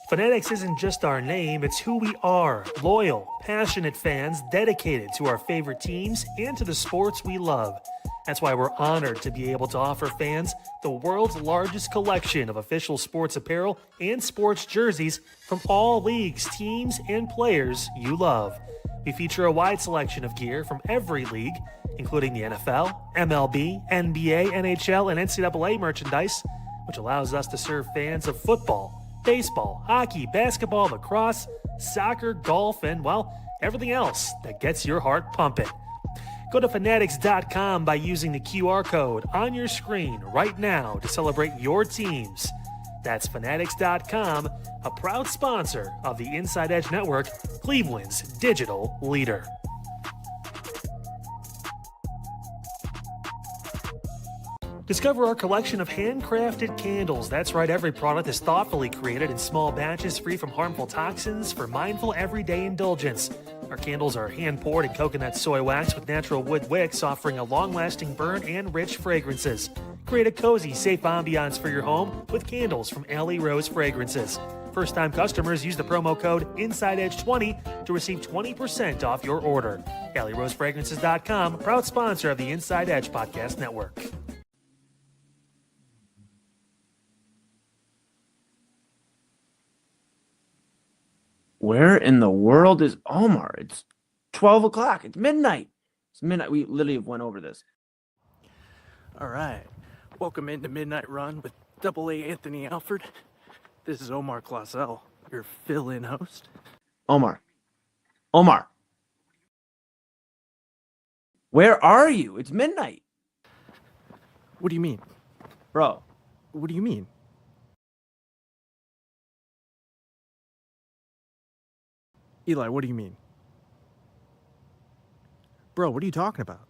Fanatics isn't just our name, it's who we are. Loyal, passionate fans dedicated to our favorite teams and to the sports we love. That's why we're honored to be able to offer fans the world's largest collection of official sports apparel and sports jerseys from all leagues, teams, and players you love. We feature a wide selection of gear from every league, including the NFL, MLB, NBA, NHL, and NCAA merchandise, which allows us to serve fans of football, baseball, hockey, basketball, lacrosse, soccer, golf, and, well, everything else that gets your heart pumping. Go to fanatics.com by using the QR code on your screen right now to celebrate your teams. That's fanatics.com, a proud sponsor of the Inside Edge Network, Cleveland's digital leader. Discover our collection of handcrafted candles. That's right, every product is thoughtfully created in small batches free from harmful toxins for mindful everyday indulgence. Our candles are hand-poured in coconut soy wax with natural wood wicks, offering a long-lasting burn and rich fragrances. Create a cozy, safe ambiance for your home with candles from Alley Rose Fragrances. First-time customers use the promo code InsideEdge20 to receive 20% off your order. AlleyRoseFragrances.com, proud sponsor of the Inside Edge Podcast Network. Where in the world is Omar? It's 12 o'clock. It's midnight. It's midnight. We literally went over this. All right. Welcome into Midnight Run with AA Anthony Alford. This is Omar Claussell, your fill-in host. Omar. Where are you? It's midnight. What do you mean? Bro. What do you mean? Eli, what do you mean? Bro, what are you talking about?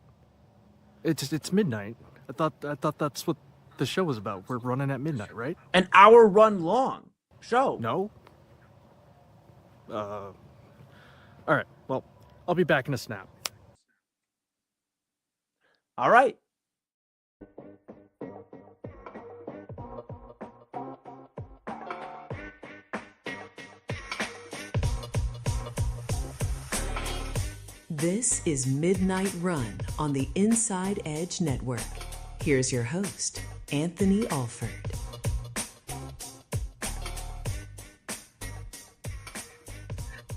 It's midnight. I thought that's what the show was about. We're running at midnight, right? An hour run long show. No? All right. Well, I'll be back in a snap. All right. This is Midnight Run on the Inside Edge Network. Here's your host, Anthony Alford.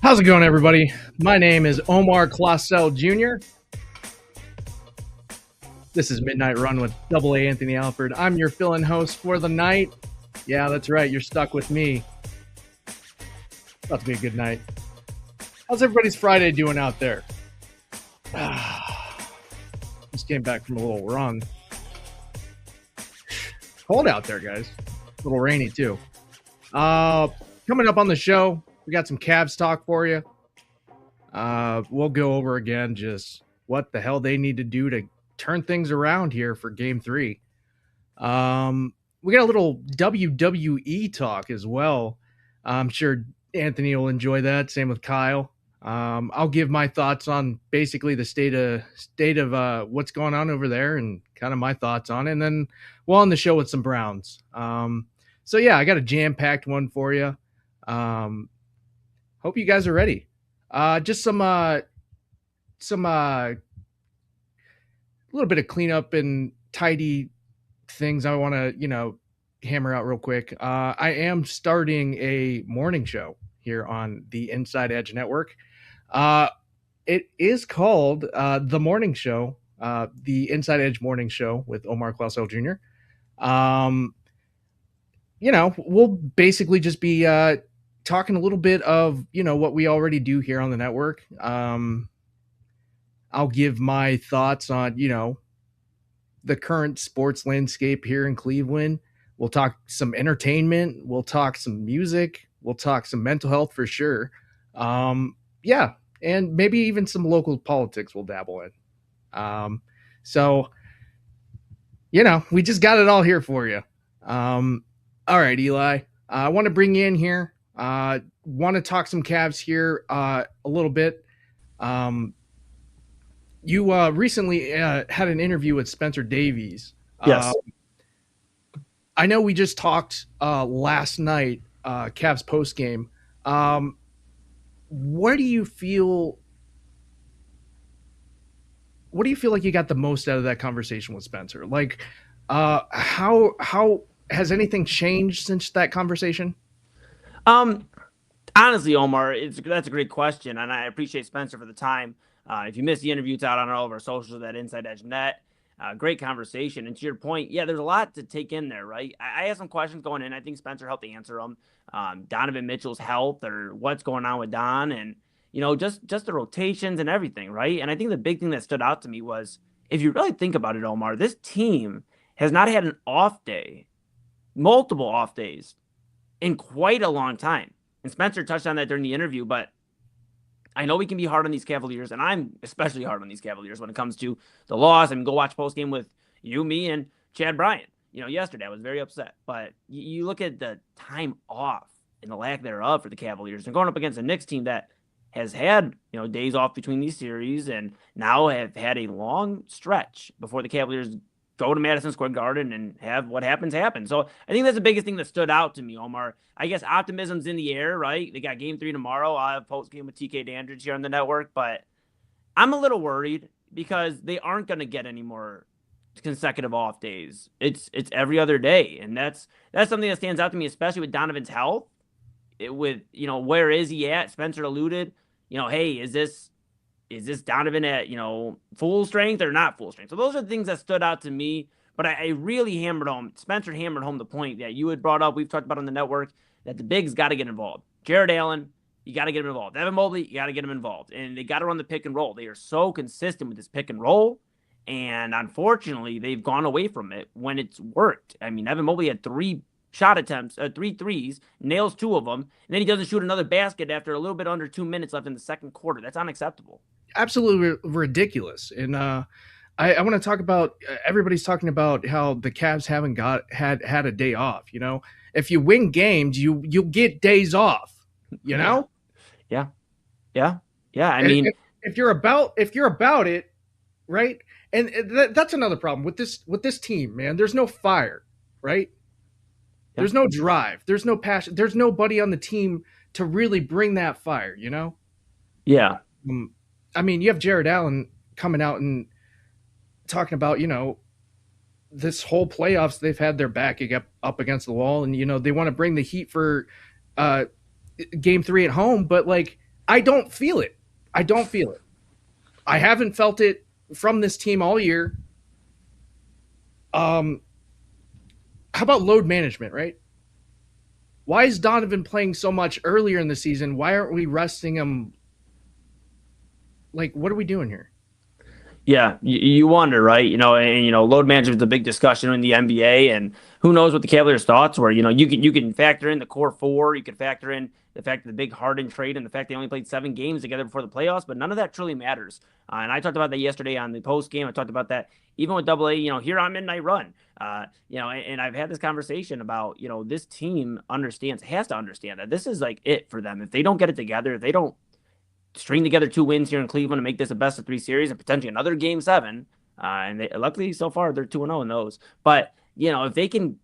How's it going, everybody? My name is Omar Claussell Jr. This is Midnight Run with AA Anthony Alford. I'm your fill-in host for the night. Yeah, that's right. You're stuck with me. About to be a good night. How's everybody's Friday doing out there? Just came back from a little run. Cold out there, guys. A little rainy, too. Coming up on the show, we got some Cavs talk for you. We'll go over again just what the hell they need to do to turn things around here for Game 3. We got a little WWE talk as well. I'm sure Anthony will enjoy that. Same with Kyle. I'll give my thoughts on basically the state of what's going on over there and kind of my thoughts on it. And then we'll end the show with some Browns. So yeah, I got a jam-packed one for you. Hope you guys are ready. Just some little bit of cleanup and tidy things I want to, hammer out real quick. I am starting a morning show here on the Inside Edge Network. It is called The Morning Show, the Inside Edge Morning Show with Omar Claussell Jr. We'll basically just be talking a little bit of, what we already do here on the network. I'll give my thoughts on, the current sports landscape here in Cleveland. We'll talk some entertainment. We'll talk some music. We'll talk some mental health for sure. Yeah. And maybe even some local politics we'll dabble in. So, we just got it all here for you. All right, Eli, I want to bring you in here. Want to talk some Cavs here a little bit. You recently had an interview with Spencer Davies. Yes. I know we just talked last night Cavs post game. What do you feel? What do you feel like you got the most out of that conversation with Spencer? Like, how has anything changed since that conversation? Um, Honestly, Omar, that's a great question, and I appreciate Spencer for the time. If you missed the interview, it's out on all of our socials at Inside Edge Net. Great conversation, and to your point, yeah, there's a lot to take in there, right? I had some questions going in. I think Spencer helped answer them. Donovan Mitchell's health, or what's going on with Don, and just the rotations and everything, right? And I think the big thing that stood out to me was, if you really think about it, Omar, this team has not had an off day, multiple off days, in quite a long time. And Spencer touched on that during the interview, but I know we can be hard on these Cavaliers, and I'm especially hard on these Cavaliers when it comes to the loss. I mean, go watch postgame with you, me, and Chad Bryant. Yesterday I was very upset. But you look at the time off and the lack thereof for the Cavaliers. They're going up against a Knicks team that has had, days off between these series and now have had a long stretch before the Cavaliers go to Madison Square Garden and have what happens happen. So I think that's the biggest thing that stood out to me, Omar. I guess optimism's in the air, right? They got game 3 tomorrow. I'll have post game with TK Dandridge here on the network, but I'm a little worried because they aren't going to get any more consecutive off days. It's every other day, and that's something that stands out to me, especially with Donovan's health. Where is he at? Spencer alluded, hey, is this Donovan at, full strength or not full strength? So those are the things that stood out to me. But I really Spencer hammered home the point that you had brought up, we've talked about on the network, that the bigs got to get involved. Jared Allen, you got to get him involved. Evan Mobley, you got to get him involved. And they got to run the pick and roll. They are so consistent with this pick and roll. And unfortunately, they've gone away from it when it's worked. I mean, Evan Mobley had 3 shot attempts, 3 threes, nails 2 of them, and then he doesn't shoot another basket after a little bit under 2 minutes left in the second quarter. That's unacceptable. Absolutely ridiculous. And I want to talk about, everybody's talking about how the Cavs haven't had a day off. If you win games, you'll get days off. Yeah. I mean, if you're about it, right? And that's another problem with this team, man. There's no fire, right? Yeah. There's no drive. There's no passion. There's nobody on the team to really bring that fire. Yeah. I mean, you have Jared Allen coming out and talking about, this whole playoffs, they've had their back up against the wall, and, they want to bring the heat for game 3 at home, but I don't feel it. I haven't felt it from this team all year. How about load management, right? Why is Donovan playing so much earlier in the season? Why aren't we resting him? What are we doing here? Yeah, you wonder, right? Load management is a big discussion in the NBA, and who knows what the Cavaliers' thoughts were. You can factor in the core 4, you can factor in the fact that the big Harden trade and the fact they only played 7 games together before the playoffs, but none of that truly matters. And I talked about that yesterday on the post game. I talked about that even with AA, here on Midnight Run. And I've had this conversation about, this team has to understand that this is it for them. If they don't get it together, if they don't string together 2 wins here in Cleveland and make this a best of 3 series and potentially another game 7. And luckily so far they're 2-0 in those. But if they can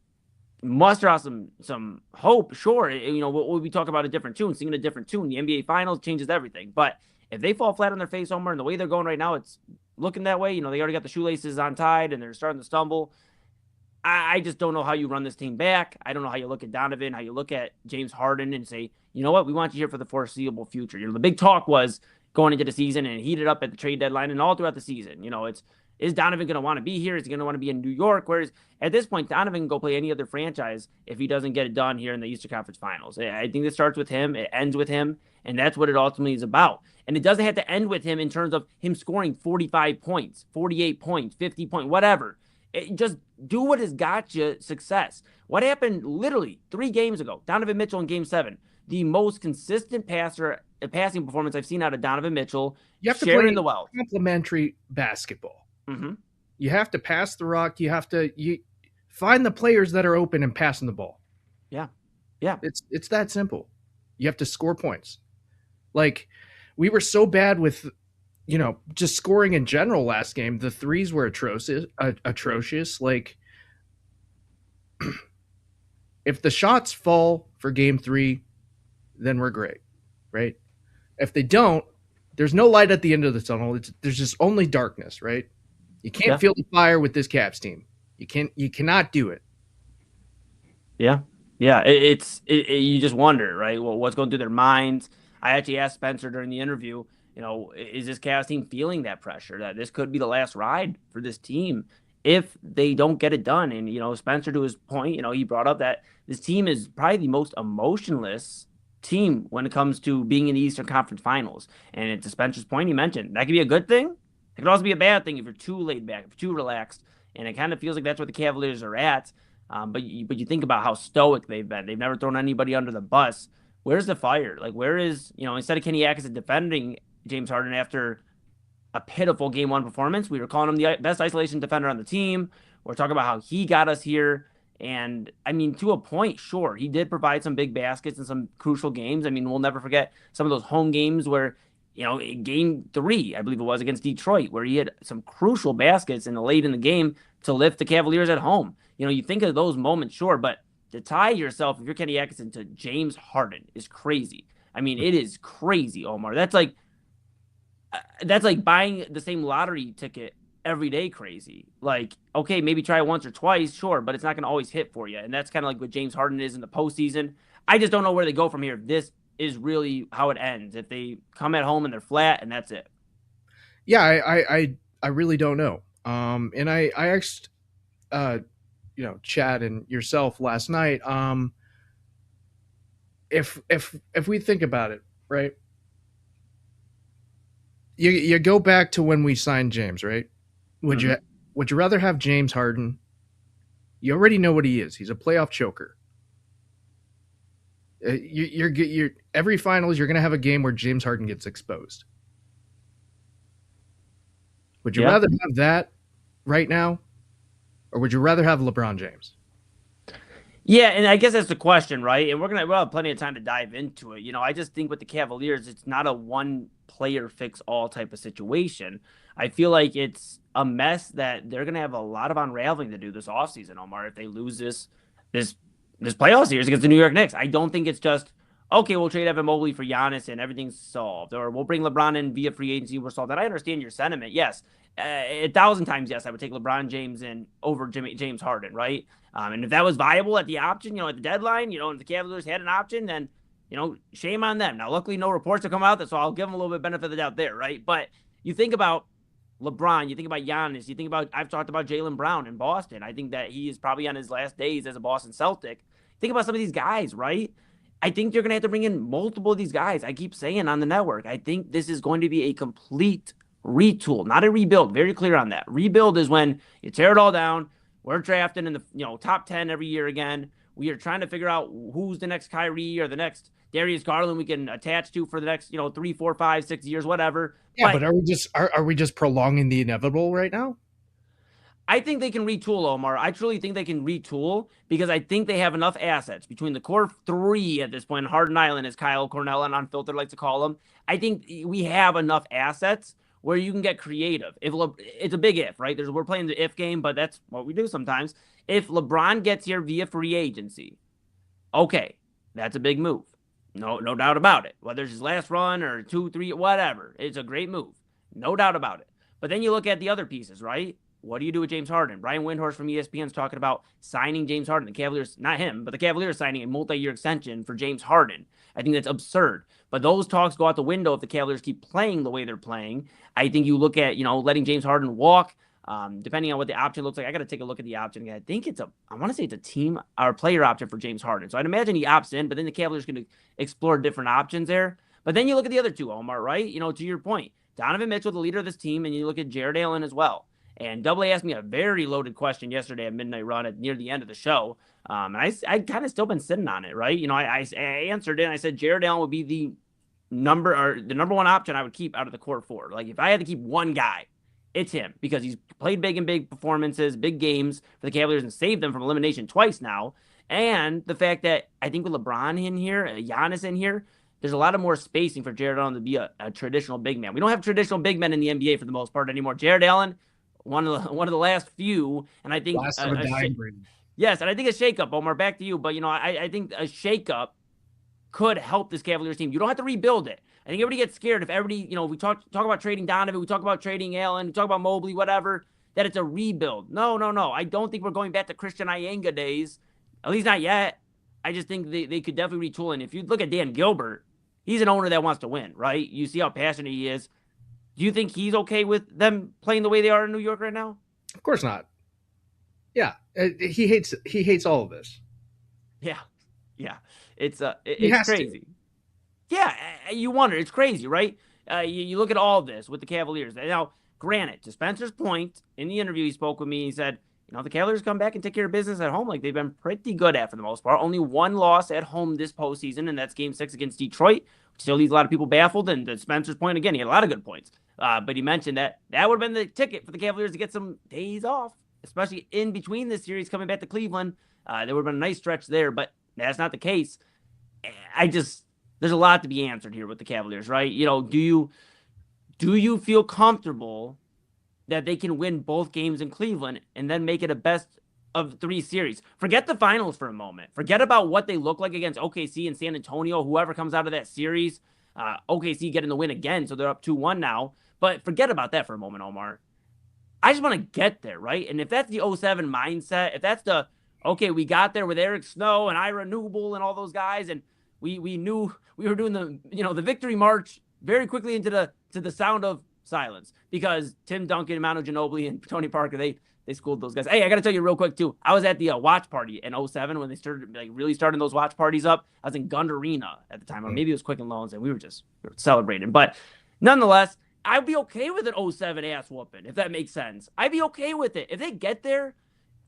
muster out some hope, sure. We talk about a different tune, singing a different tune. The NBA Finals changes everything. But if they fall flat on their face, Omar, and the way they're going right now, it's looking that way. They already got the shoelaces untied and they're starting to stumble. I just don't know how you run this team back. I don't know how you look at Donovan, how you look at James Harden and say, you know what, we want you here for the foreseeable future. The big talk was going into the season and heated up at the trade deadline and all throughout the season. Is Donovan going to want to be here? Is he going to want to be in New York? Whereas at this point, Donovan can go play any other franchise if he doesn't get it done here in the Eastern Conference Finals. I think it starts with him. It ends with him. And that's what it ultimately is about. And it doesn't have to end with him in terms of him scoring 45 points, 48 points, 50 points, whatever. Just do what has got you success. What happened literally 3 games ago? Donovan Mitchell in Game 7. The most consistent passing performance I've seen out of Donovan Mitchell. You have to sharing play the wealth. Complementary basketball. Mm-hmm. You have to pass the rock. You have to find the players that are open and passing the ball. Yeah. It's that simple. You have to score points. We were so bad with, just scoring in general last game. The threes were atrocious. If the shots fall for game 3, then we're great, right? If they don't, there's no light at the end of the tunnel. There's just only darkness, right? You can't Yeah. feel the fire with this Caps team. You cannot do it. Yeah. Yeah. You just wonder, right? Well, what's going through their minds? I actually asked Spencer during the interview, is this Cavs team feeling that pressure that this could be the last ride for this team if they don't get it done? And, Spencer, to his point, he brought up that this team is probably the most emotionless team when it comes to being in the Eastern Conference Finals. And to Spencer's point, he mentioned that could be a good thing. It could also be a bad thing if you're too laid back, if you're too relaxed. And it kind of feels like that's where the Cavaliers are at. But you think about how stoic they've been. They've never thrown anybody under the bus. Where's the fire? Like, where is, instead of Kenny Atkinson defending James Harden after a pitiful game 1 performance, we were calling him the best isolation defender on the team. We're talking about how he got us here. And I mean, to a point, sure, he did provide some big baskets in some crucial games. I mean, we'll never forget some of those home games where, game 3, I believe it was against Detroit, where he had some crucial baskets in the late in the game to lift the Cavaliers at home. You think of those moments, sure, but to tie yourself, if you're Kenny Atkinson, to James Harden is crazy. I mean, it is crazy, Omar. That's like buying the same lottery ticket every day crazy. Like, okay, maybe try it once or twice, sure, but it's not going to always hit for you. And that's kind of like what James Harden is in the postseason. I just don't know where they go from here. If this is really how it ends, if they come at home and they're flat and that's it. Yeah, I really don't know. And I asked, Chad and yourself last night, if we think about it, right? You go back to when we signed James, right? Would you rather have James Harden? You already know what he is. He's a playoff choker. You're every finals you're going to have a game where James Harden gets exposed. Would you rather have that right now, or would you rather have LeBron James? Yeah, and I guess that's the question, right? And we'll have plenty of time to dive into it. I just think with the Cavaliers, it's not a one player fix all type of situation. I feel like it's a mess that they're gonna have a lot of unraveling to do this offseason, Omar, if they lose this playoff series against the New York Knicks. I don't think it's just okay, we'll trade Evan Mobley for Giannis and everything's solved, or we'll bring LeBron in via free agency, we're solved. And I understand your sentiment. Yes, 1,000 times yes, I would take LeBron James in over James Harden, right? And if that was viable at the option, at the deadline, and the Cavaliers had an option, then, shame on them. Now, luckily, no reports have come out, so I'll give them a little bit of benefit of the doubt there, right? But you think about LeBron, you think about Giannis, you think about, I've talked about Jaylen Brown in Boston. I think that he is probably on his last days as a Boston Celtic. Think about some of these guys, right? I think you're going to have to bring in multiple of these guys. I keep saying on the network, I think this is going to be a complete retool, not a rebuild. Very clear on that. Rebuild is when you tear it all down. We're drafting in the top 10 every year again. We are trying to figure out who's the next Kyrie or the next Darius Garland we can attach to for the next 3, 4, 5, 6 years, whatever. Yeah, but are we just prolonging the inevitable right now? I think they can retool, Omar. I truly think they can retool because I think they have enough assets between the core 3 at this point. Harden Island, as Kyle Cornell and Unfiltered likes to call them. I think we have enough assets where you can get creative. It's a big if, right? We're playing the if game, but that's what we do sometimes. If LeBron gets here via free agency, okay, that's a big move. No doubt about it. Whether it's his last run or 2, 3, whatever, it's a great move. No doubt about it. But then you look at the other pieces, right? What do you do with James Harden? Brian Windhorst from ESPN is talking about signing James Harden. The Cavaliers, not him, but the Cavaliers signing a multi-year extension for James Harden. I think that's absurd. But those talks go out the window if the Cavaliers keep playing the way they're playing. I think you look at, letting James Harden walk, depending on what the option looks like. I got to take a look at the option again. I want to say it's a team or player option for James Harden. So I'd imagine he opts in, but then the Cavaliers are going to explore different options there. But then you look at the other two, Omar, right? To your point, Donovan Mitchell, the leader of this team, and you look at Jared Allen as well. And Double A asked me a very loaded question yesterday at Midnight Run near the end of the show. And I kind of still been sitting on it, right? I answered it and I said Jared Allen would be the number 1 option I would keep out of the core 4. Like if I had to keep one guy, it's him because he's played big in big performances, big games for the Cavaliers and saved them from elimination twice now. And the fact that I think with LeBron in here, Giannis in here, there's a lot of more spacing for Jared Allen to be a traditional big man. We don't have traditional big men in the NBA for the most part anymore. Jared Allen, one of the last few, and I think Last of a dying breed. Yes, and I think a shakeup, Omar, back to you. But, I think a shakeup could help this Cavaliers team. You don't have to rebuild it. I think everybody gets scared if everybody, we talk about trading Donovan, we talk about trading Allen, we talk about Mobley, whatever, that it's a rebuild. No. I don't think we're going back to Christian Iyenga days, at least not yet. I just think they could definitely retool. And if you look at Dan Gilbert, he's an owner that wants to win, right? You see how passionate he is. Do you think he's okay with them playing the way they are in New York right now? Of course not. Yeah, he hates all of this. Yeah. It's crazy. To. Yeah, you wonder. It's crazy, right? You look at all this with the Cavaliers. Now, granted, to Spencer's point, in the interview he spoke with me, he said, the Cavaliers come back and take care of business at home like they've been pretty good at for the most part. Only one loss at home this postseason, and that's Game 6 against Detroit, which still leaves a lot of people baffled. And to Spencer's point, again, he had a lot of good points. But he mentioned that would have been the ticket for the Cavaliers to get some days off, especially in between this series coming back to Cleveland. There would have been a nice stretch there, but that's not the case. There's a lot to be answered here with the Cavaliers, right? Do you feel comfortable that they can win both games in Cleveland and then make it a best of 3 series? Forget the finals for a moment. Forget about what they look like against OKC and San Antonio, whoever comes out of that series. OKC getting the win again, so they're up 2-1 now. But forget about that for a moment, Omar. I just want to get there, right? And if that's the 07 mindset, if that's the, okay, we got there with Eric Snow and Ira Newble and all those guys, and we knew we were doing the victory march very quickly into the sound of silence, because Tim Duncan, Manu Ginobili, and Tony Parker, they schooled those guys. Hey, I got to tell you real quick too. I was at the watch party in 07 when they started really starting those watch parties up. I was in Gund Arena at the time, or maybe it was Quicken Loans, and we were celebrating. But nonetheless, I'd be okay with an 07 ass whooping, if that makes sense. I'd be okay with it. If they get there,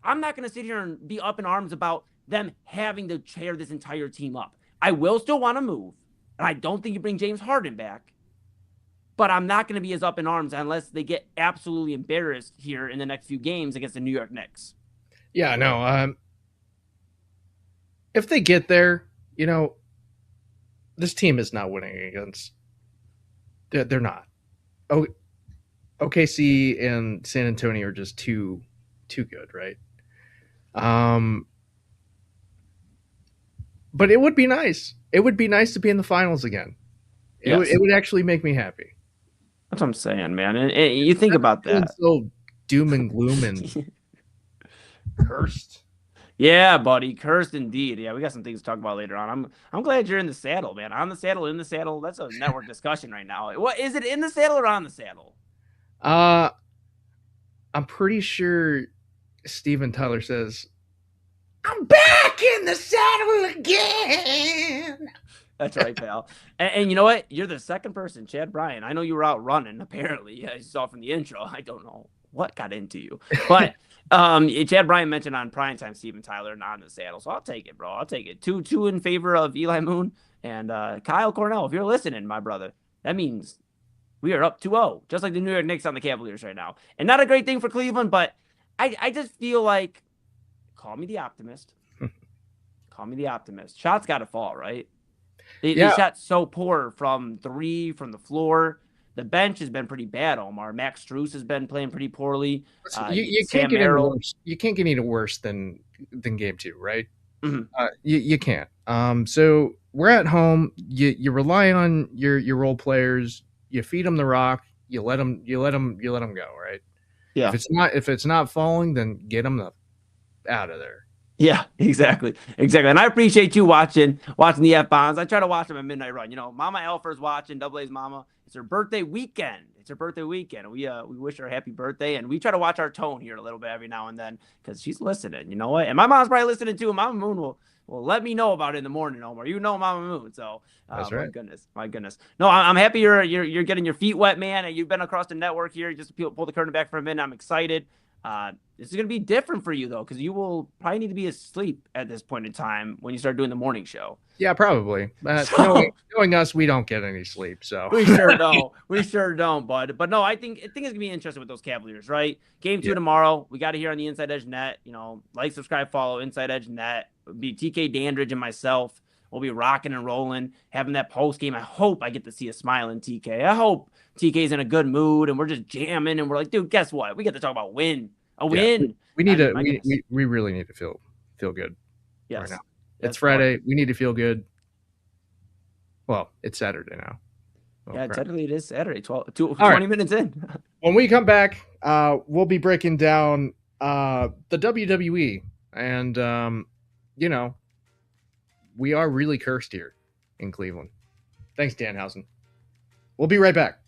I'm not going to sit here and be up in arms about them having to tear this entire team up. I will still want to move, and I don't think you bring James Harden back, but I'm not going to be as up in arms unless they get absolutely embarrassed here in the next few games against the New York Knicks. Yeah, no. If they get there, this team is not winning against. They're not. OKC and San Antonio are just too good, right? But it would be nice. It would be nice to be in the finals again. It would actually make me happy. That's what I'm saying, man. And you think about that. So doom and gloom and cursed. Yeah, buddy, cursed indeed. Yeah, we got some things to talk about later on. I'm glad you're in the saddle, man. On the saddle, in the saddle. That's a network discussion right now. What is it, in the saddle or on the saddle? I'm pretty sure Steven Tyler says, "I'm back in the saddle again." That's right, pal. And you know what? You're the second person, Chad Bryan. I know you were out running, apparently. Yeah, you saw from the intro. I don't know what got into you. But Chad Bryan mentioned on primetime Steven Tyler and on the saddle. So I'll take it, bro. I'll take it. 2-2 in favor of Eli Moon and Kyle Cornell. If you're listening, my brother, that means we are up 2-0, just like the New York Knicks on the Cavaliers right now. And not a great thing for Cleveland, but I just feel like, call me the optimist. Call me the optimist. Shots got to fall, right? They shot so poor from 3, from the floor. The bench has been pretty bad, Omar. Max Strus has been playing pretty poorly. You can't get any worse. You can't get any worse than game 2, right? Mm-hmm. You can't. So we're at home. You rely on your role players. You feed them the rock. You let them go, right? Yeah. If it's not falling, then get them out of there. Yeah, exactly. And I appreciate you watching the F-Bombs. I try to watch them at Midnight Run. Mama Alford's watching, Double A's mama. It's her birthday weekend. We wish her a happy birthday, and we try to watch our tone here a little bit every now and then because she's listening. You know what? And my mom's probably listening too. And Mama Moon will let me know about it in the morning, Omar. You know Mama Moon, so that's right. My goodness. No, I'm happy you're getting your feet wet, man. And you've been across the network here. Just to pull the curtain back for a minute. I'm excited. This is going to be different for you, though, because you will probably need to be asleep at this point in time when you start doing the morning show. Yeah, probably. Knowing us, we don't get any sleep, so we sure don't. We sure don't, bud. But no, I think it's going to be interesting with those Cavaliers, right? Game 2 tomorrow. We got to hear on the Inside Edge Net. Like, subscribe, follow Inside Edge Net. It'll be TK Dandridge and myself. We'll be rocking and rolling, having that post game. I hope I get to see a smiling TK. I hope TK's in a good mood and we're just jamming and we're like, dude, guess what? We get to talk about win. A win. We really need to feel feel good Yes. right now. Yes, It's Friday. We need to feel good. Well, it's Saturday now. Oh, Yeah, crap. technically it is Saturday, 20 right. minutes in. When we come back, we'll be breaking down the WWE. And, we are really cursed here in Cleveland. Thanks, Danhausen. We'll be right back.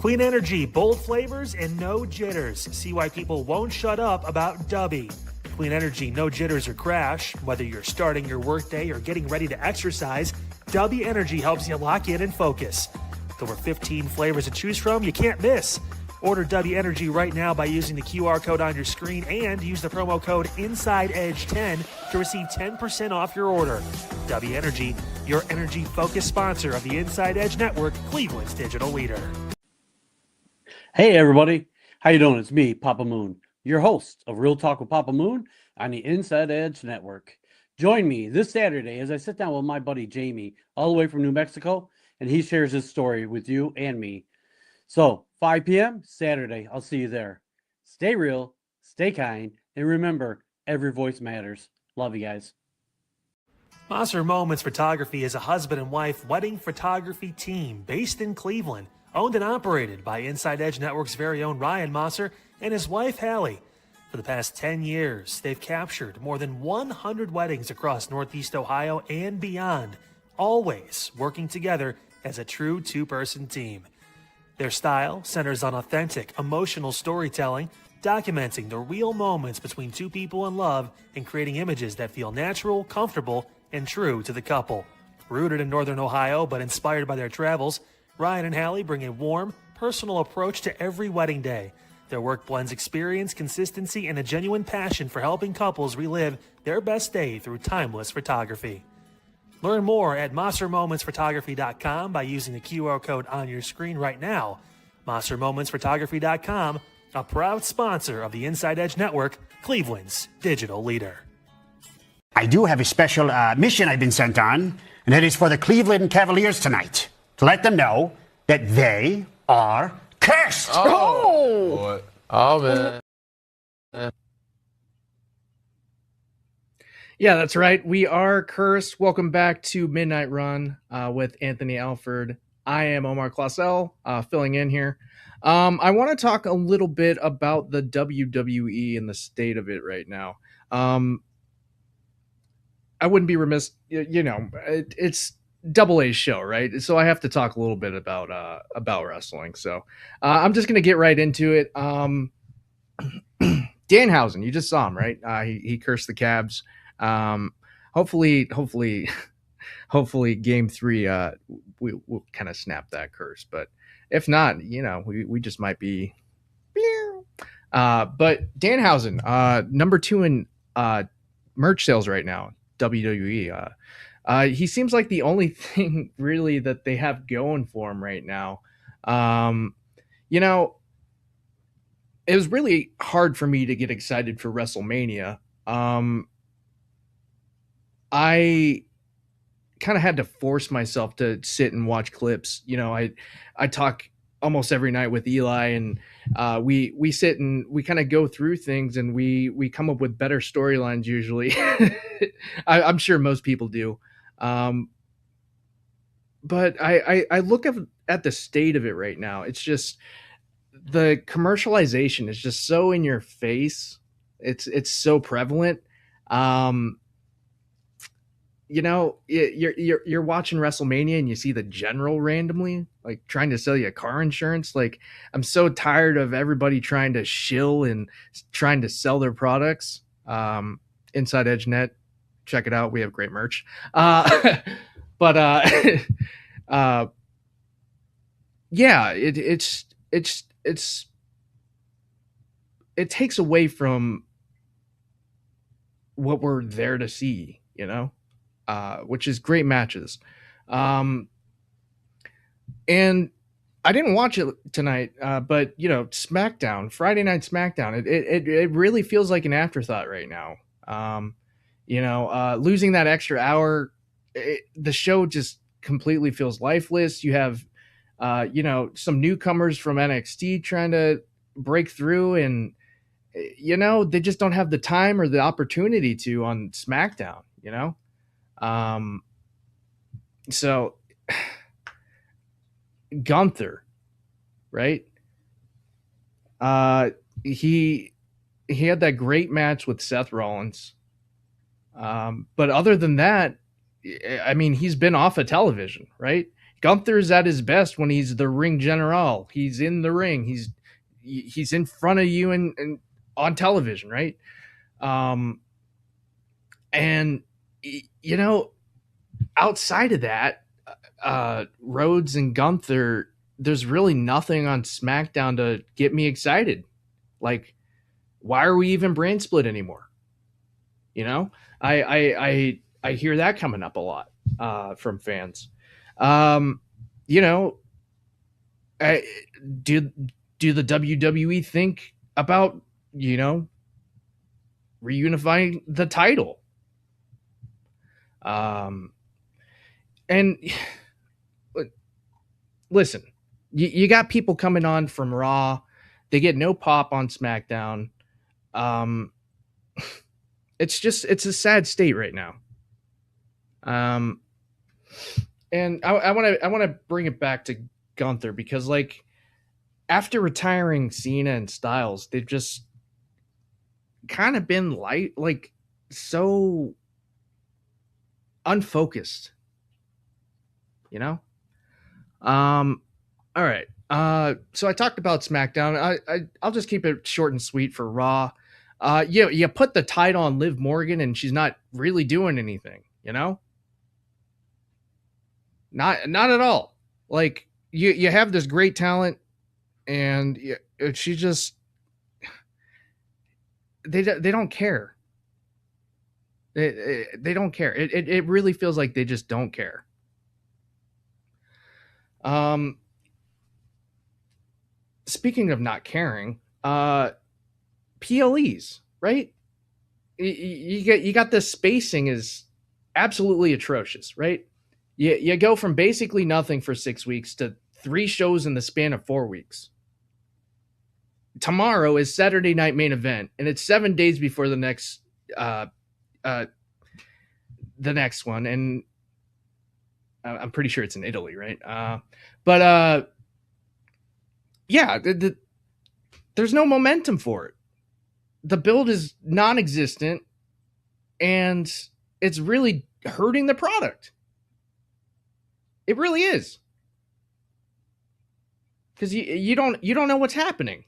Clean energy, bold flavors, and no jitters. See why people won't shut up about Dubby. Clean energy, no jitters or crash. Whether you're starting your workday or getting ready to exercise, Dubby Energy helps you lock in and focus. With over 15 flavors to choose from, you can't miss. Order Dubby Energy right now by using the QR code on your screen and use the promo code InsideEdge10 to receive 10% off your order. Dubby Energy, your energy-focused sponsor of the Inside Edge Network, Cleveland's digital leader. Hey everybody, how you doing? It's me, Papa Moon, your host of Real Talk with Papa Moon on the Inside Edge Network. Join me this Saturday as I sit down with my buddy Jamie, all the way from New Mexico, and he shares his story with you and me. So, 5 p.m. Saturday, I'll see you there. Stay real, stay kind, and remember, every voice matters. Love you guys. Moser Moments Photography is a husband and wife wedding photography team based in Cleveland, owned and operated by Inside Edge Network's very own Ryan Moser and his wife Hallie. For the past 10 years, they've captured more than 100 weddings across Northeast Ohio and beyond, always working together as a true two-person team. Their style centers on authentic, emotional storytelling, documenting the real moments between two people in love and creating images that feel natural, comfortable, and true to the couple. Rooted in Northern Ohio but inspired by their travels, Ryan and Hallie bring a warm, personal approach to every wedding day. Their work blends experience, consistency, and a genuine passion for helping couples relive their best day through timeless photography. Learn more at monstermomentsphotography.com by using the QR code on your screen right now. monstermomentsphotography.com, a proud sponsor of the Inside Edge Network, Cleveland's digital leader. I do have a special mission I've been sent on, and that is for the Cleveland Cavaliers tonight, to let them know that they are cursed. Oh, man. Yeah, that's right. We are cursed. Welcome back to Midnight Run with Anthony Alford. I am Omar Claussell, filling in here. I want to talk a little bit about the WWE and the state of it right now. I wouldn't be remiss, it's Double A's show, right? So I have to talk a little bit about wrestling. So I'm just going to get right into it. Danhausen, you just saw him, right? He cursed the Cavs. Hopefully game 3 we'll kind of snap that curse, but if not, we just might be but Danhausen, number 2 in merch sales right now, WWE. He seems like the only thing really that they have going for him right now. It was really hard for me to get excited for WrestleMania. I kind of had to force myself to sit and watch clips. I talk almost every night with Eli, and we sit and we kind of go through things, and we come up with better storylines usually. I'm sure most people do. But I look at the state of it right now. It's just the commercialization is just so in your face. It's so prevalent. You're watching WrestleMania and you see the general randomly like trying to sell you car insurance. Like, I'm so tired of everybody trying to shill and trying to sell their products. Inside Edge Net, check it out. We have great merch. Yeah, it takes away from what we're there to see, which is great matches. And I didn't watch it tonight, but SmackDown, Friday Night SmackDown, it really feels like an afterthought right now. Losing that extra hour, the show just completely feels lifeless. You have, some newcomers from NXT trying to break through, and they just don't have the time or the opportunity to on SmackDown. So Gunther, right? He had that great match with Seth Rollins. But other than that, I mean, he's been off of television, right? Gunther's at his best when he's the ring general. He's in the ring. He's in front of you and on television, right? And outside of that, Rhodes and Gunther, there's really nothing on SmackDown to get me excited. Like, why are we even brand split anymore? I hear that coming up a lot from fans. Do the WWE think about reunifying the title? And listen, you got people coming on from Raw. They get no pop on SmackDown. It's a sad state right now. And I want to bring it back to Gunther, because like after retiring Cena and Styles, they've just kind of been so unfocused, all right. So I talked about SmackDown. I'll just keep it short and sweet for Raw. You put the title on Liv Morgan and she's not really doing anything, Not at all. Like you have this great talent, and she just they don't care. They don't care. It really feels like they just don't care. Speaking of not caring, PLEs, right? You got the spacing is absolutely atrocious, right? You go from basically nothing for 6 weeks to 3 shows in the span of 4 weeks. Tomorrow is Saturday Night Main Event, and it's 7 days before the next one, and I'm pretty sure it's in Italy, right? Yeah, there's no momentum for it. The build is non-existent, and it's really hurting the product. It really is, because you don't know what's happening.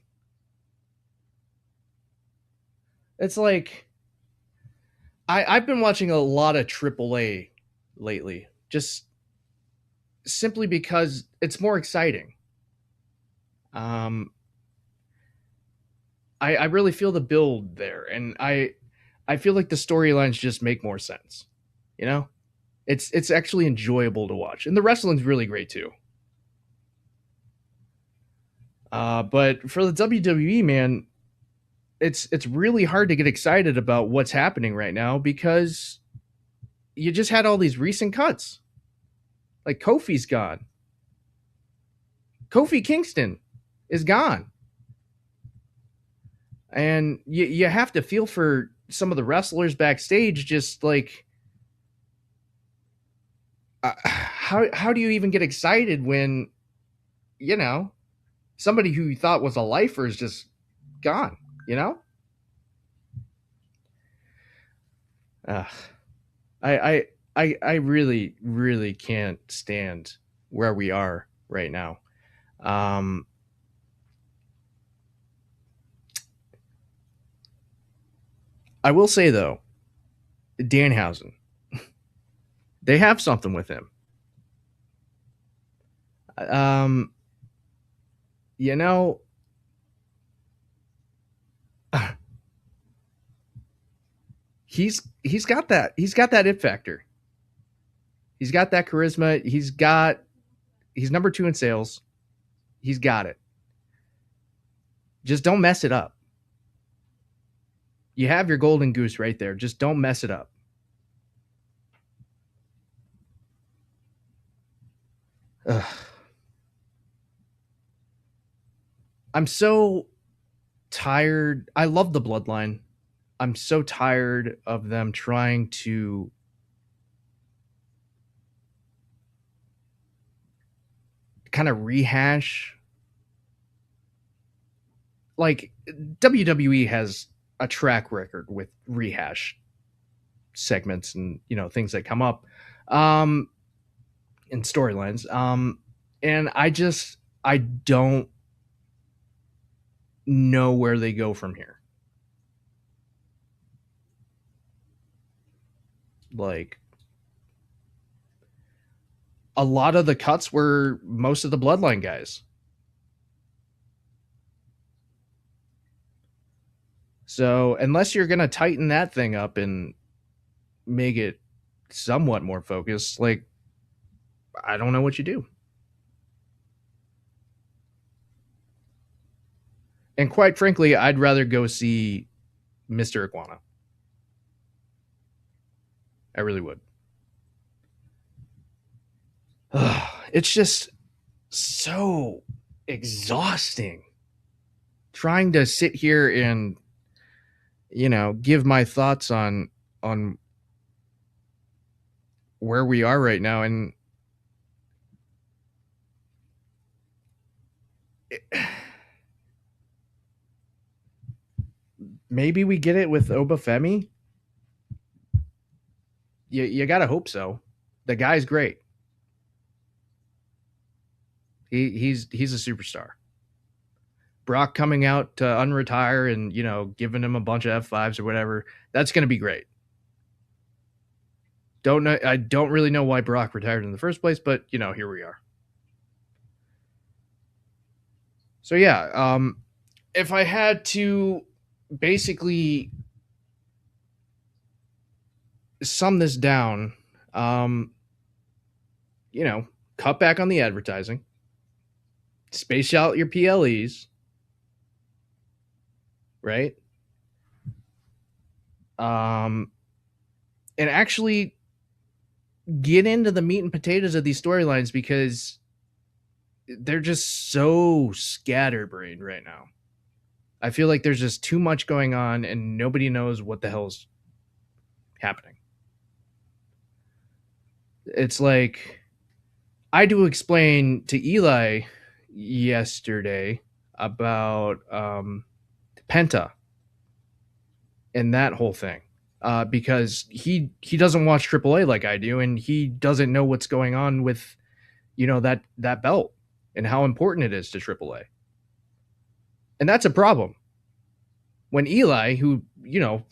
It's like I've been watching a lot of AAA lately, just simply because it's more exciting. I really feel the build there, and I feel like the storylines just make more sense. You know, it's actually enjoyable to watch, and the wrestling's really great too. But for the WWE, man, it's really hard to get excited about what's happening right now because you just had all these recent cuts. Like Kofi's gone. Kofi Kingston is gone. And you have to feel for some of the wrestlers backstage, just like, how do you even get excited when, you know, somebody who you thought was a lifer is just gone, you know? I really, really can't stand where we are right now. I will say, though, Danhausen, they have something with him. You know, he's got that. He's got that it factor. He's got that charisma. He's number 2 in sales. He's got it. Just don't mess it up. You have your golden goose right there. Just don't mess it up. Ugh. I'm so tired. I love the Bloodline. I'm so tired of them trying to kind of rehash. Like, WWE has a track record with rehash segments and, you know, things that come up in storylines. And I don't know where they go from here. Like, a lot of the cuts were most of the Bloodline guys. So unless you're going to tighten that thing up and make it somewhat more focused, like, I don't know what you do. And quite frankly, I'd rather go see Mr. Iguana. I really would. It's just so exhausting trying to sit here and, you know, give my thoughts on where we are right now. And maybe we get it with Obafemi. You gotta hope so. The guy's great. He's a superstar. Brock coming out to unretire and, you know, giving him a bunch of F5s or whatever, that's going to be great. I don't really know why Brock retired in the first place, but, you know, here we are. So yeah, if I had to basically sum this down, cut back on the advertising, space out your PLEs, right? And actually get into the meat and potatoes of these storylines, because they're just so scatterbrained right now. I feel like there's just too much going on and nobody knows what the hell's happening. It's like I had to explain to Eli yesterday about Penta and that whole thing, because he doesn't watch AAA like I do, and he doesn't know what's going on with that belt and how important it is to AAA. And that's a problem. When Eli, who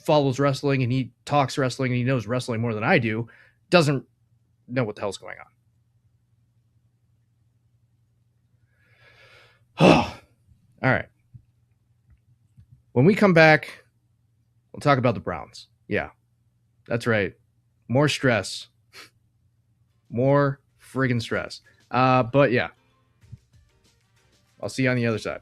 follows wrestling and he talks wrestling and he knows wrestling more than I do, doesn't know what the hell's going on. All right. When we come back, we'll talk about the Browns. Yeah, that's right. More stress. More friggin' stress. But yeah, I'll see you on the other side.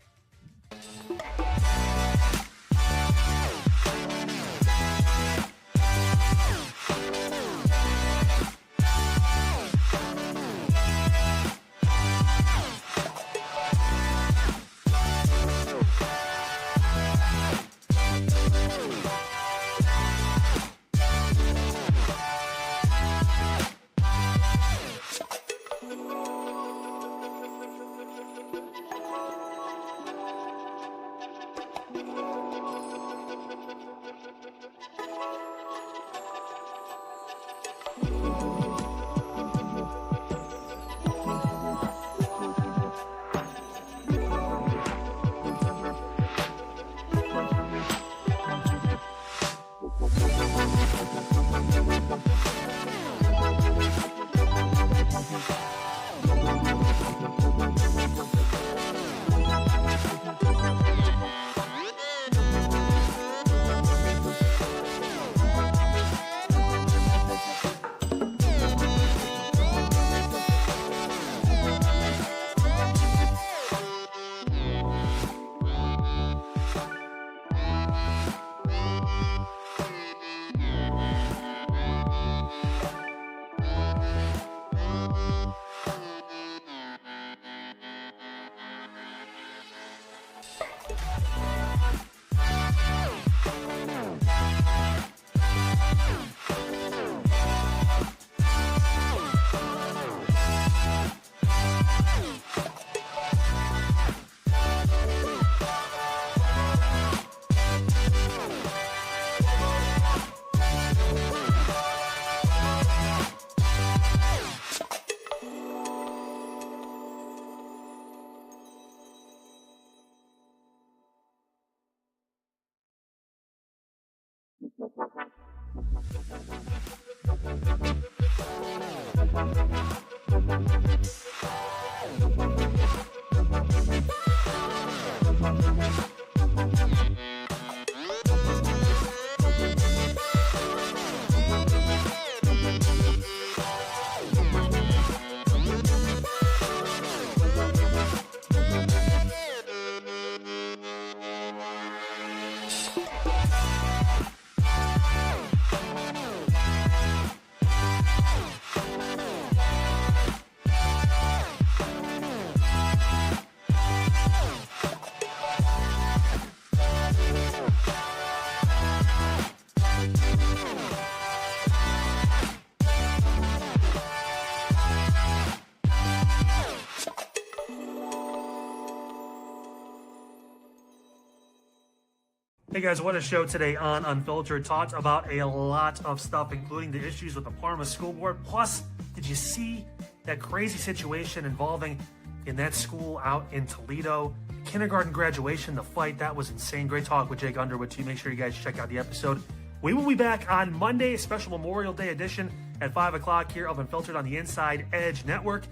Hey guys, what a show today on Unfiltered. Talked about a lot of stuff, including the issues with the Parma School Board. Plus, did you see that crazy situation involving in that school out in Toledo? Kindergarten graduation, the fight, that was insane. Great talk with Jake Underwood too. Make sure you guys check out the episode. We will be back on Monday, a special Memorial Day edition at 5 o'clock here of Unfiltered on the Inside Edge Network.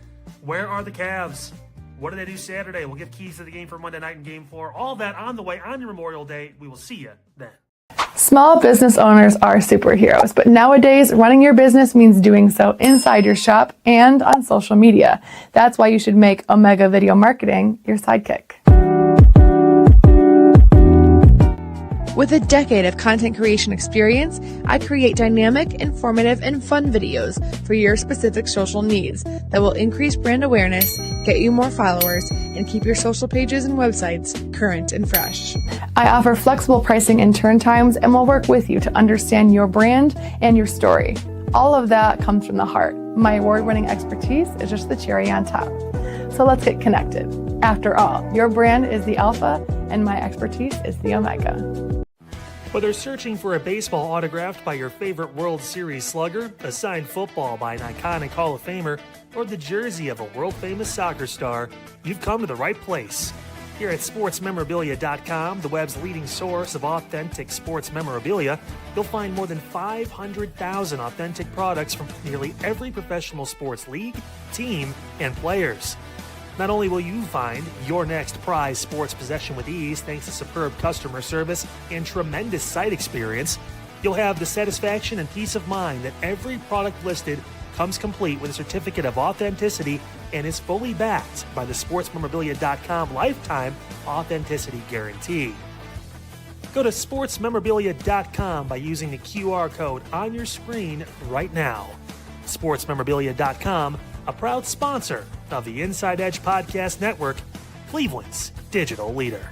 Where are the Cavs? What do they do Saturday? We'll give keys to the game for Monday night and Game 4. All that on the way on your Memorial Day. We will see you then. Small business owners are superheroes, but nowadays running your business means doing so inside your shop and on social media. That's why you should make Omega Video Marketing your sidekick. With a decade of content creation experience, I create dynamic, informative, and fun videos for your specific social needs that will increase brand awareness, get you more followers, and keep your social pages and websites current and fresh. I offer flexible pricing and turn times and will work with you to understand your brand and your story. All of that comes from the heart. My award-winning expertise is just the cherry on top. So let's get connected. After all, your brand is the alpha and my expertise is the omega. Whether searching for a baseball autographed by your favorite World Series slugger, a signed football by an iconic Hall of Famer, or the jersey of a world-famous soccer star, you've come to the right place. Here at sportsmemorabilia.com, the web's leading source of authentic sports memorabilia, you'll find more than 500,000 authentic products from nearly every professional sports league, team, and players. Not only will you find your next prized sports possession with ease thanks to superb customer service and tremendous site experience, you'll have the satisfaction and peace of mind that every product listed comes complete with a certificate of authenticity and is fully backed by the sportsmemorabilia.com lifetime authenticity guarantee. Go to sportsmemorabilia.com by using the QR code on your screen right now. Sportsmemorabilia.com, a proud sponsor of the Inside Edge Podcast Network, Cleveland's digital leader.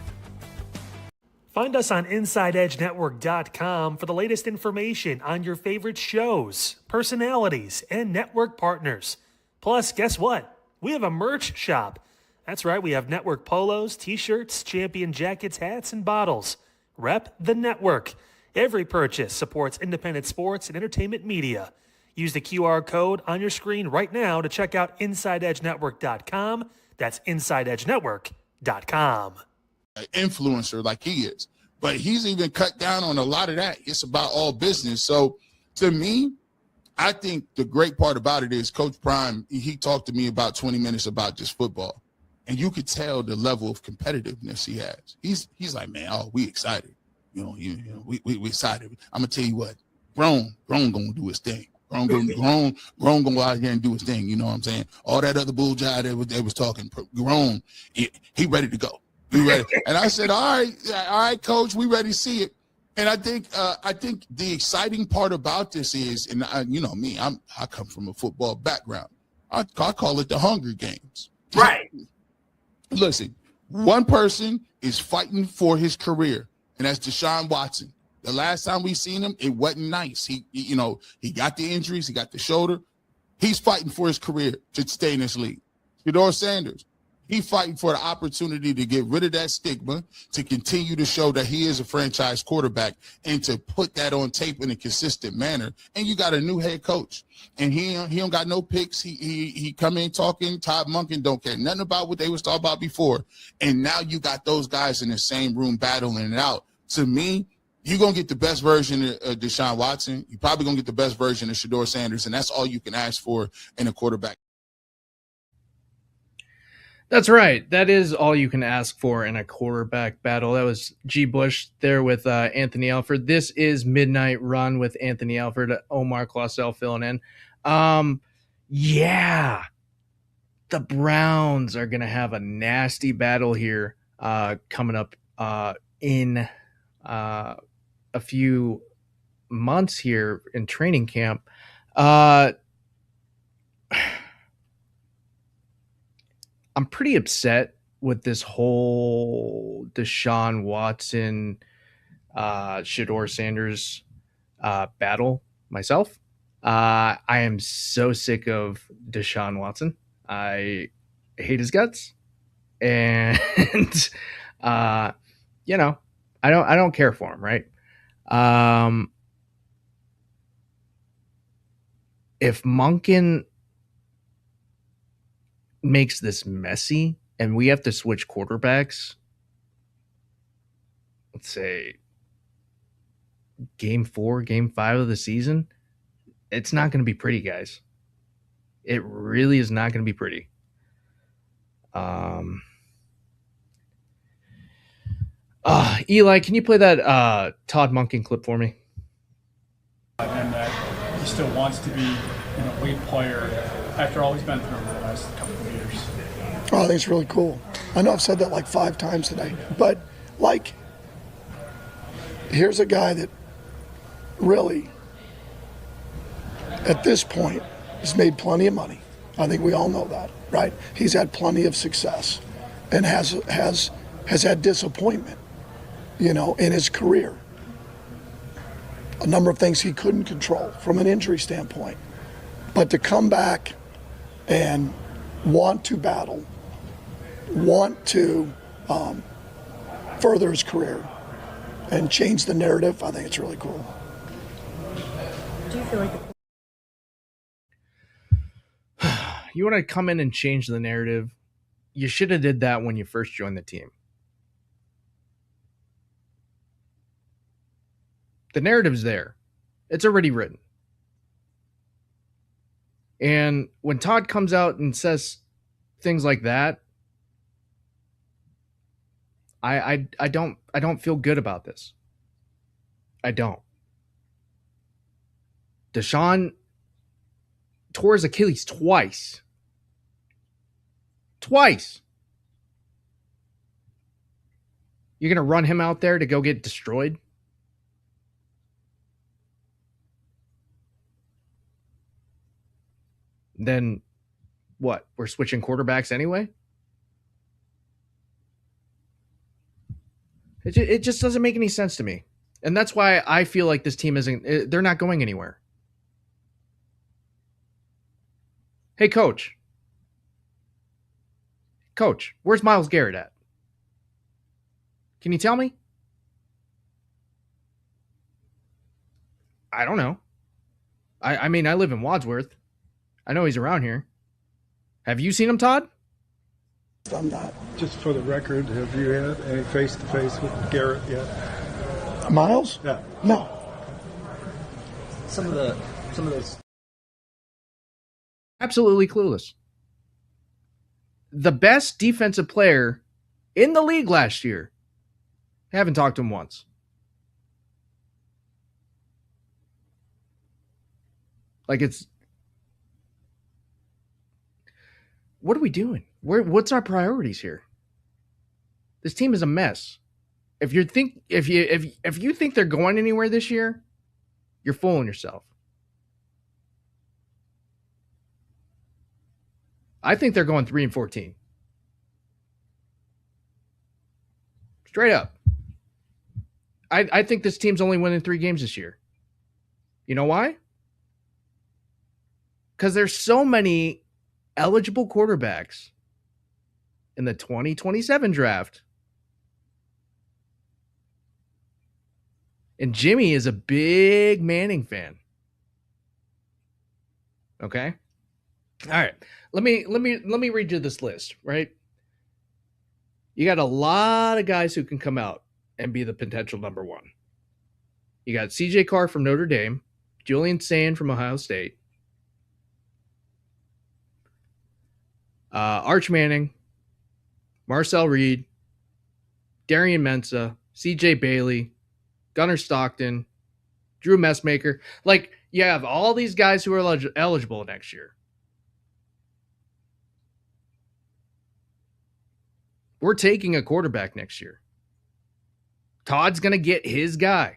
Find us on InsideEdgeNetwork.com for the latest information on your favorite shows, personalities, and network partners. Plus, guess what? We have a merch shop. That's right, we have network polos, t-shirts, champion jackets, hats, and bottles. Rep the network. Every purchase supports independent sports and entertainment media. Use the QR code on your screen right now to check out InsideEdgeNetwork.com. That's InsideEdgeNetwork.com. An influencer like he is, but he's even cut down on a lot of that. It's about all business. So to me, I think the great part about it is Coach Prime, he talked to me about 20 minutes about just football, and you could tell the level of competitiveness he has. He's like, man, oh, we excited. We excited. I'm gonna tell you what, grown gonna do his thing. Grown gonna go out here and do his thing. You know what I'm saying? All that other bull jive they was talking. Grown, he ready to go. We ready. And I said, all right, Coach, we ready to see it. And I think the exciting part about this is, and you know me, I come from a football background. I call it the Hunger Games. Right. Listen, one person is fighting for his career, and that's Deshaun Watson. The last time we seen him, it wasn't nice. He got the injuries, he got the shoulder. He's fighting for his career to stay in this league. Shedeur Sanders, he's fighting for the opportunity to get rid of that stigma, to continue to show that he is a franchise quarterback, and to put that on tape in a consistent manner. And you got a new head coach, and he don't got no picks. He come in talking. Todd Monken don't care nothing about what they was talking about before. And now you got those guys in the same room battling it out. To me, you're going to get the best version of Deshaun Watson. You're probably going to get the best version of Shedeur Sanders, and that's all you can ask for in a quarterback. That's right. That is all you can ask for in a quarterback battle. That was G. Bush there with Anthony Alford. This is Midnight Run with Anthony Alford, Omar Claussell filling in. Yeah, the Browns are going to have a nasty battle here coming up in a few months here in training camp. I'm pretty upset with this whole Deshaun Watson, Shedeur Sanders battle myself. I am so sick of Deshaun Watson. I hate his guts, and I don't care for him, right? If Monken makes this messy and we have to switch quarterbacks, let's say game 4, game 5 of the season, it's not going to be pretty, guys. It really is not going to be pretty. Eli, can you play that Todd Monken clip for me? And that he still wants to be an elite player after all he's been through the last couple of years. Oh, I think it's really cool. I know I've said that like 5 times today, but like, here's a guy that really, at this point, has made plenty of money. I think we all know that, right? He's had plenty of success and has had disappointment, you know, in his career. A number of things he couldn't control from an injury standpoint. But to come back and want to battle, want to further his career and change the narrative, I think it's really cool. Do you feel like You want to come in and change the narrative? You should have did that when you first joined the team. The narrative's there. It's already written. And when Todd comes out and says things like that, I don't feel good about this. I don't. Deshaun tore his Achilles twice. Twice. You're going to run him out there to go get destroyed? Then what? We're switching quarterbacks anyway? It just doesn't make any sense to me. And that's why I feel like this team they're not going anywhere. Hey, Coach. Coach, where's Myles Garrett at? Can you tell me? I don't know. I mean, I live in Wadsworth. I know he's around here. Have you seen him, Todd? I'm not. Just for the record, have you had any face-to-face with Garrett yet? Myles? Yeah. No. Some of those. Absolutely clueless. The best defensive player in the league last year. I haven't talked to him once. Like what are we doing? What's our priorities here? This team is a mess. If you think they're going anywhere this year, you're fooling yourself. I think they're going 3-14. Straight up. I think this team's only winning 3 games this year. You know why? Because there's so many eligible quarterbacks in the 2027 draft. And Jimmy is a big Manning fan. Okay? All right. Let me read you this list, right? You got a lot of guys who can come out and be the potential number 1. You got CJ Carr from Notre Dame, Julian Sand from Ohio State, Arch Manning, Marcel Reed, Darian Mensah, CJ Bailey, Gunnar Stockton, Drew Messmaker. Like, you have all these guys who are eligible next year. We're taking a quarterback next year. Todd's going to get his guy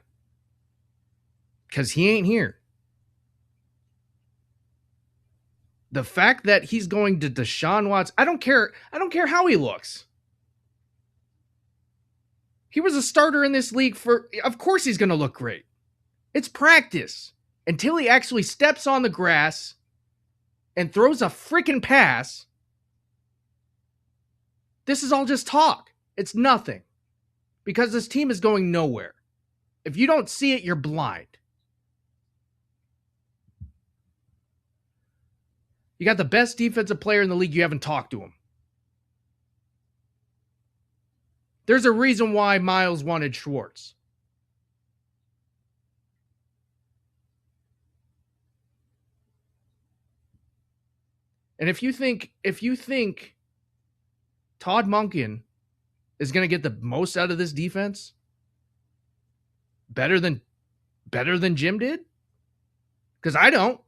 because he ain't here. The fact that he's going to Deshaun Watson, I don't care how he looks. He was a starter in this league of course he's going to look great. It's practice until he actually steps on the grass and throws a freaking pass. This is all just talk. It's nothing. Because this team is going nowhere. If you don't see it, you're blind. You got the best defensive player in the league. You haven't talked to him. There's a reason why Myles wanted Schwartz. And if you think Todd Monken is going to get the most out of this defense? Better than Jim did? Because I don't.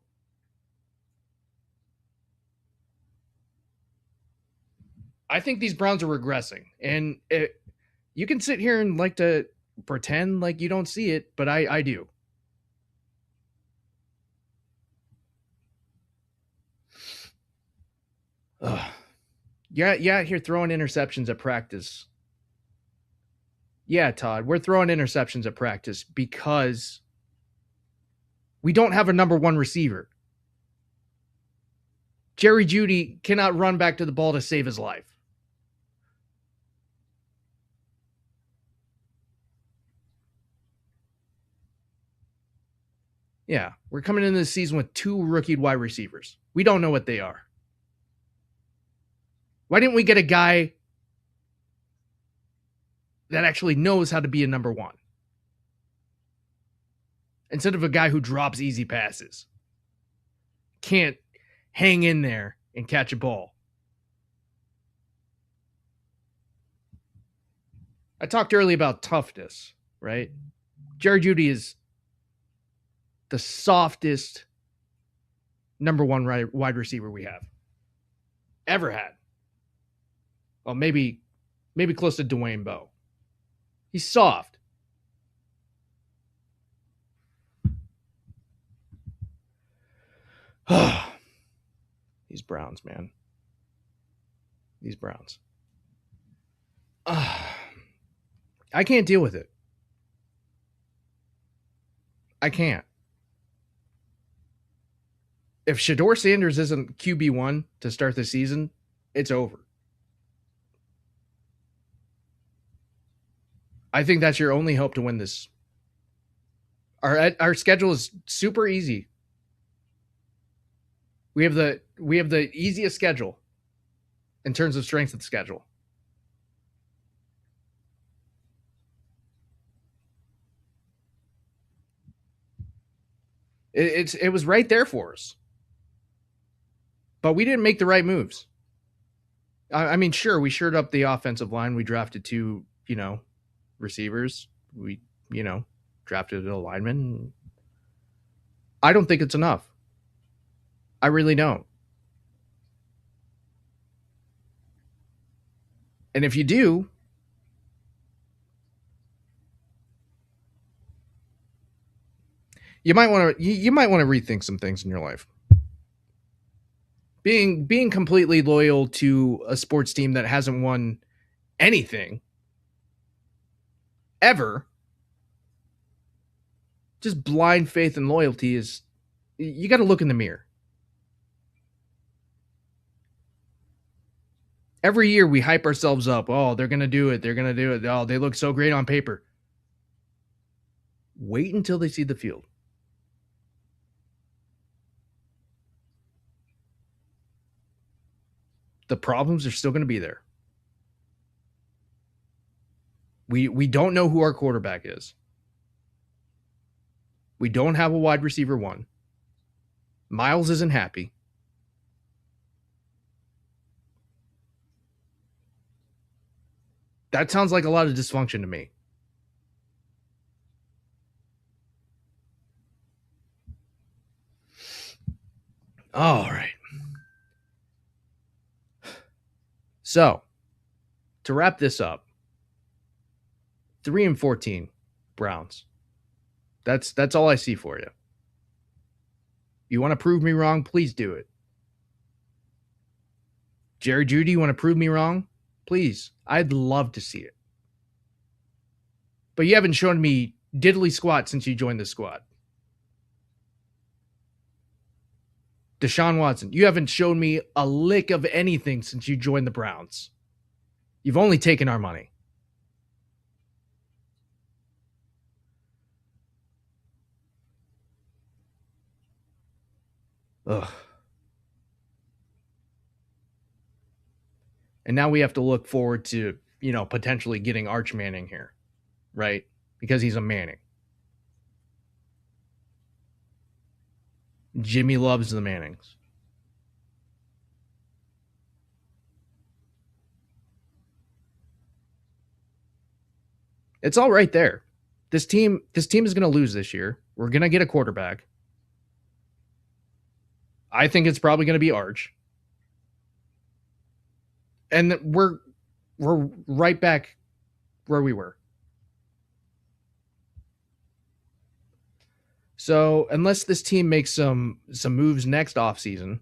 I think these Browns are regressing. And you can sit here and like to pretend like you don't see it, but I do. Ugh. Yeah, here throwing interceptions at practice. Yeah, Todd, we're throwing interceptions at practice because we don't have a number one receiver. Jerry Jeudy cannot run back to the ball to save his life. Yeah, we're coming into the season with 2 rookie wide receivers. We don't know what they are. Why didn't we get a guy that actually knows how to be a number one instead of a guy who drops easy passes? Can't hang in there and catch a ball. I talked earlier about toughness, right? Jerry Jeudy is the softest number one wide receiver we have ever had. Well, maybe close to Dwayne Bowe. He's soft. These Browns, man. These Browns. I can't deal with it. I can't. If Shedeur Sanders isn't QB1 to start the season, it's over. I think that's your only hope to win this. Our schedule is super easy. We have the easiest schedule in terms of strength of schedule. It was right there for us. But we didn't make the right moves. I mean, sure, we shored up the offensive line. We drafted 2, receivers. We, drafted a lineman. I don't think it's enough. I really don't. And if you do, you might want to rethink some things in your life. Being completely loyal to a sports team that hasn't won anything ever, just blind faith and loyalty is, you got to look in the mirror. Every year we hype ourselves up. Oh, they're going to do it. They're going to do it. Oh, they look so great on paper. Wait until they see the field. The problems are still going to be there. We don't know who our quarterback is. We don't have a wide receiver 1. Miles isn't happy. That sounds like a lot of dysfunction to me. All right. So, to wrap this up, 3-14 Browns. That's all I see for you. You want to prove me wrong? Please do it. Jerry Jeudy, you want to prove me wrong? Please. I'd love to see it. But you haven't shown me diddly squat since you joined the squad. Deshaun Watson, you haven't shown me a lick of anything since you joined the Browns. You've only taken our money. Ugh. And now we have to look forward to, potentially getting Arch Manning here, right? Because he's a Manning. Jimmy loves the Mannings. It's all right there. This team is going to lose this year. We're going to get a quarterback. I think it's probably going to be Arch. And we're right back where we were. So unless this team makes some moves next offseason,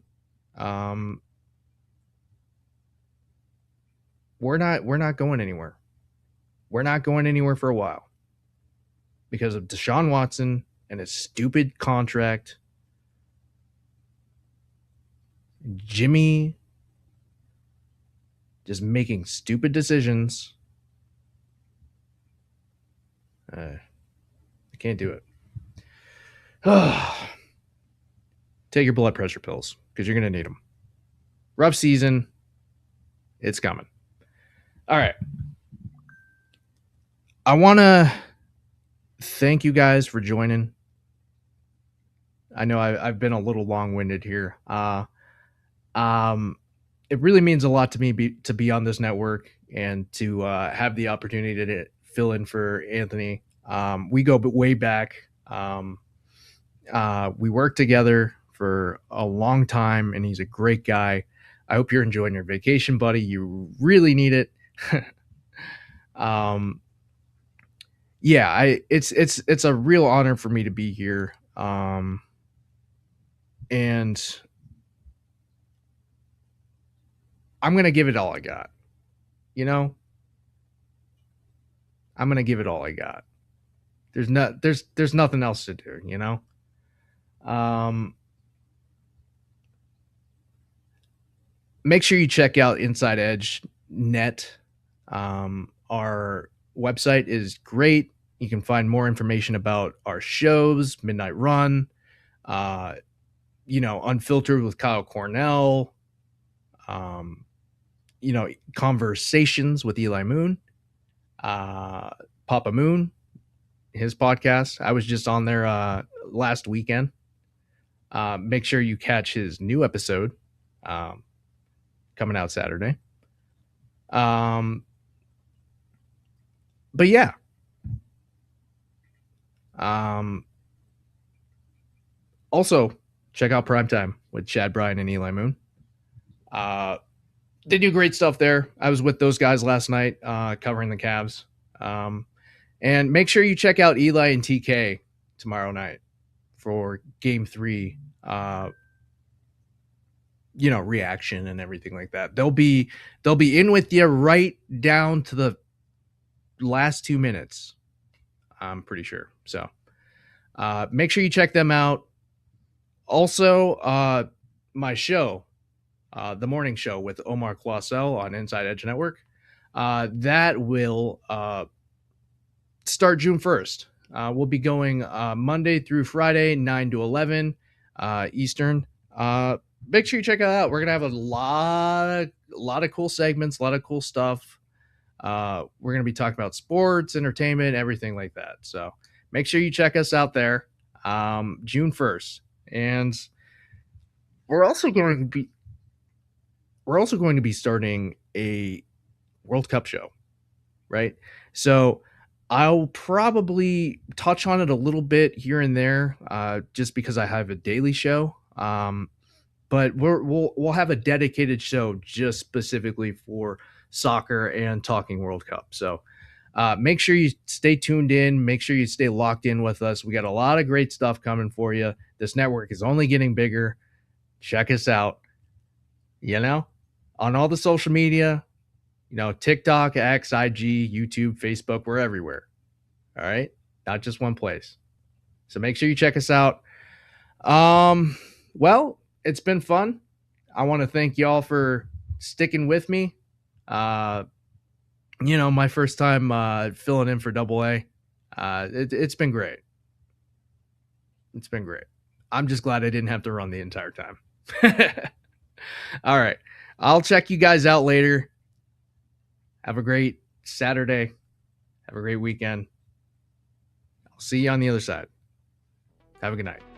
we're not going anywhere. We're not going anywhere for a while because of Deshaun Watson and his stupid contract. Jimmy just making stupid decisions. I can't do it. Take your blood pressure pills because you're going to need them. Rough season. It's coming. All right. I want to thank you guys for joining. I know I've been a little long-winded here. It really means a lot to me to be on this network and to have the opportunity to fill in for Anthony. We go way back. We worked together for a long time, and he's a great guy. I hope you're enjoying your vacation, buddy. You really need it. Yeah, it's a real honor for me to be here. And I'm going to give it all I got. You know? I'm going to give it all I got. There's nothing else to do, you know? Make sure you check out InsideEdge Net. Our website is great. You can find more information about our shows, Midnight Run, Unfiltered with Kyle Cornell, Conversations with Eli Moon, Papa Moon, his podcast. I was just on there last weekend. Make sure you catch his new episode coming out Saturday. But yeah. Also, check out Primetime with Chad Bryan and Eli Moon. They do great stuff there. I was with those guys last night covering the Cavs. And make sure you check out Eli and TK tomorrow night for Game 3 reaction and everything like that. They'll be in with you right down to the last 2 minutes. I'm pretty sure. So make sure you check them out. Also, my show, the morning show with Omar Claussell on InsideEdge Network, that will start June 1st. We'll be going Monday through Friday, 9 to 11 Eastern. Make sure you check it out. We're gonna have a lot of cool segments, a lot of cool stuff. We're gonna be talking about sports, entertainment, everything like that. So make sure you check us out there. June 1st, and we're also going to be starting a World Cup show, right? So I'll probably touch on it a little bit here and there, just because I have a daily show. But we'll have a dedicated show just specifically for soccer and talking World Cup. So make sure you stay tuned in. Make sure you stay locked in with us. We got a lot of great stuff coming for you. This network is only getting bigger. Check us out. On all the social media, TikTok, X, IG, YouTube, Facebook, we're everywhere. All right. Not just one place. So make sure you check us out. Well, it's been fun. I want to thank y'all for sticking with me. My first time filling in for Double A. It's been great. It's been great. I'm just glad I didn't have to run the entire time. All right. I'll check you guys out later. Have a great Saturday. Have a great weekend. I'll see you on the other side. Have a good night.